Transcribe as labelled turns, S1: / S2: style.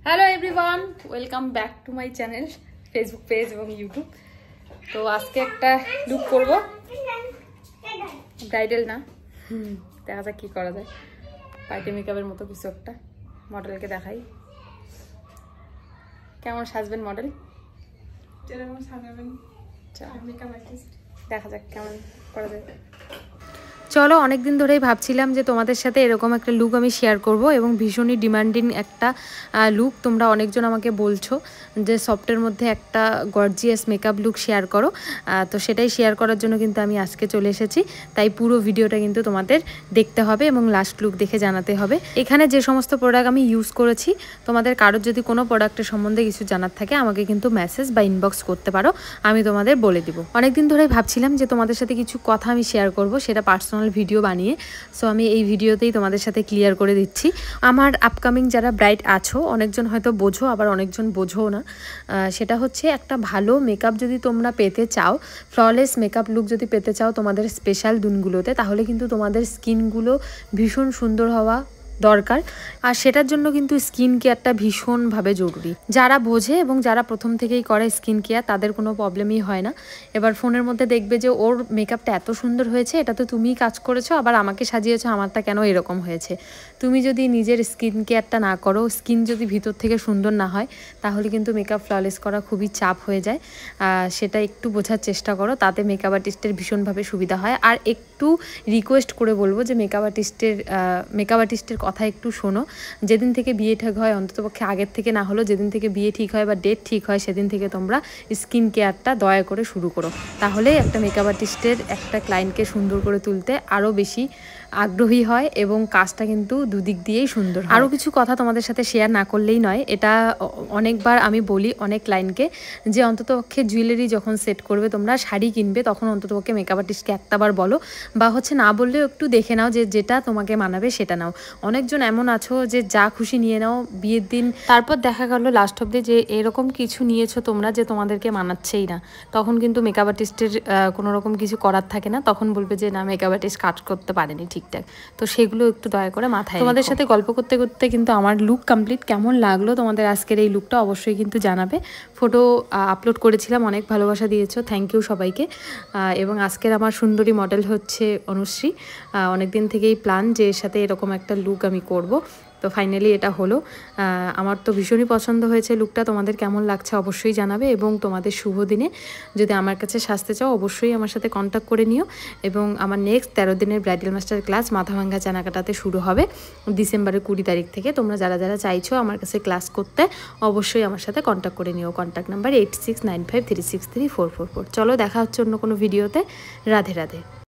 S1: Hello everyone, welcome back to my channel, Facebook page এবং YouTube. তো আজকে একটা লুক করব, ব্রাইডাল না, দেখা যাক কী করা যায়। পার্টি মেকআপের মতো কিছু একটা মডেলকে দেখাই। কেমন সাজবেন মডেল? দেখা যাক কেমন করা যায়। চলো, অনেকদিন ধরেই ভাবছিলাম যে তোমাদের সাথে এরকম একটা লুক আমি শেয়ার করব এবং ভীষণই ডিমান্ডিং একটা লুক। তোমরা অনেকজন আমাকে বলছো যে সফটের মধ্যে একটা গর্জিয়াস মেকআপ লুক শেয়ার করো, তো সেটাই শেয়ার করার জন্য কিন্তু আমি আজকে চলে এসেছি। তাই পুরো ভিডিওটা কিন্তু তোমাদের দেখতে হবে এবং লাস্ট লুক দেখে জানাতে হবে। এখানে যে সমস্ত প্রোডাক্ট আমি ইউজ করেছি, তোমাদের কারোর যদি কোনো প্রোডাক্টের সম্বন্ধে কিছু জানার থাকে আমাকে কিন্তু মেসেজ বা ইনবক্স করতে পারো, আমি তোমাদের বলে দিব। অনেকদিন ধরেই ভাবছিলাম যে তোমাদের সাথে কিছু কথা আমি শেয়ার করব, সেটা পার্সোনাল ভিডিও বানিয়ে। সো আমি এই ভিডিওতেই তোমাদের সাথে ক্লিয়ার করে দিচ্ছি। আমার আপকামিং যারা ব্রাইড আছো, অনেকজন হয়তো বোঝো, আবার অনেকজন বোঝো না। সেটা হচ্ছে একটা ভালো মেকআপ যদি তোমরা পেতে চাও, ফ্ললেস মেকআপ লুক যদি পেতে চাও তোমাদের স্পেশাল দিনগুলোতে, তাহলে কিন্তু তোমাদের স্কিনগুলো ভীষণ সুন্দর হওয়া দরকার। আর সেটার জন্য কিন্তু স্কিন কেয়ারটা ভীষণভাবে জরুরি। যারা বোঝে এবং যারা প্রথম থেকেই করে স্কিন কেয়ার, তাদের কোনো প্রবলেমই হয় না। এবার ফোনের মধ্যে দেখবে যে ওর মেকআপটা এত সুন্দর হয়েছে, এটা তো তুমিই কাজ করেছো, আবার আমাকে সাজিয়েছো, আমারটা কেন এরকম হয়েছে। তুমি যদি নিজের স্কিন কেয়ারটা না করো, স্কিন যদি ভিতর থেকে সুন্দর না হয়, তাহলে কিন্তু মেকআপ ফ্ললেস করা খুবই চাপ হয়ে যায়। সেটা একটু বোঝার চেষ্টা করো, তাতে মেকআপ আর্টিস্টের ভীষণভাবে সুবিধা হয়। আর একটু রিকোয়েস্ট করে বলবো যে মেকআপ আর্টিস্টের কথা একটু শোনো। যেদিন থেকে বিয়ে ঠিক হয়, অন্ততপক্ষে আগের থেকে না হলো, যেদিন থেকে বিয়ে ঠিক হয় বা ডেট ঠিক হয়, সেদিন থেকে তোমরা স্কিন কেয়ারটা দয়া করে শুরু করো। তাহলেই একটা মেকআপ আর্টিস্টের একটা ক্লায়েন্টকে সুন্দর করে তুলতে আরও বেশি আগ্রহী হয় এবং কাজটা কিন্তু দুদিক দিয়েই সুন্দর। আরও কিছু কথা তোমাদের সাথে শেয়ার না করলেই নয়। এটা অনেকবার আমি বলি অনেক ক্লায়েন্টকে যে অন্ততপক্ষে জুয়েলারি যখন সেট করবে, তোমরা শাড়ি কিনবে, তখন অন্ততপক্ষে মেকআপ আর্টিস্টকে একটাবার বলো, বা হচ্ছে না বললেও একটু দেখে নাও যে যেটা তোমাকে মানাবে সেটা নাও। অনেকজন এমন আছো যে যা খুশি নিয়ে নাও বিয়ের দিন, তারপর দেখা গেল লাস্ট অব্দি যে এরকম কিছু নিয়েছো তোমরা যে তোমাদেরকে মানাচ্ছেই না, তখন কিন্তু মেকআপ আর্টিস্টের কোনো রকম কিছু করার থাকে না। তখন বলবে যে না, মেকআপ আর্টিস্ট কাজ করতে পারেনি ঠিকঠাক। তো সেগুলো একটু দয়া করে মাথায়। তোমাদের সাথে গল্প করতে করতে কিন্তু আমার লুক কমপ্লিট। কেমন লাগলো তোমাদের আজকের এই লুকটা অবশ্যই কিন্তু জানাবে। ফটো আপলোড করেছিলাম, অনেক ভালোবাসা দিয়েছো, থ্যাংক ইউ সবাইকে। এবং আজকের আমার সুন্দরী মডেল হচ্ছে অনুশ্রী। অনেকদিন থেকেই প্ল্যান যে এর সাথে এরকম একটা লুক আমি করব, তো ফাইনালি এটা হলো। আমার তো ভীষণই পছন্দ হয়েছে লুকটা। তোমাদের কেমন লাগছে অবশ্যই জানাবে। এবং তোমাদের শুভ দিনে যদি আমার কাছে সাজতে চাও, অবশ্যই আমার সাথে কন্ট্যাক্ট করে নিও। এবং আমার নেক্সট 13 দিনের ব্রাইডাল মাস্টার ক্লাস মাথাভাঙ্গা চানাকাটাতে শুরু হবে ডিসেম্বরের 20 তারিখ থেকে। তোমরা যারা যারা চাইছো আমার কাছে ক্লাস করতে, অবশ্যই আমার সাথে কন্ট্যাক্ট করে নিও। Contact number 8695363444। চলো, দেখা হচ্ছে অন্য কোনো ভিডিওতে। রাধে রাধে।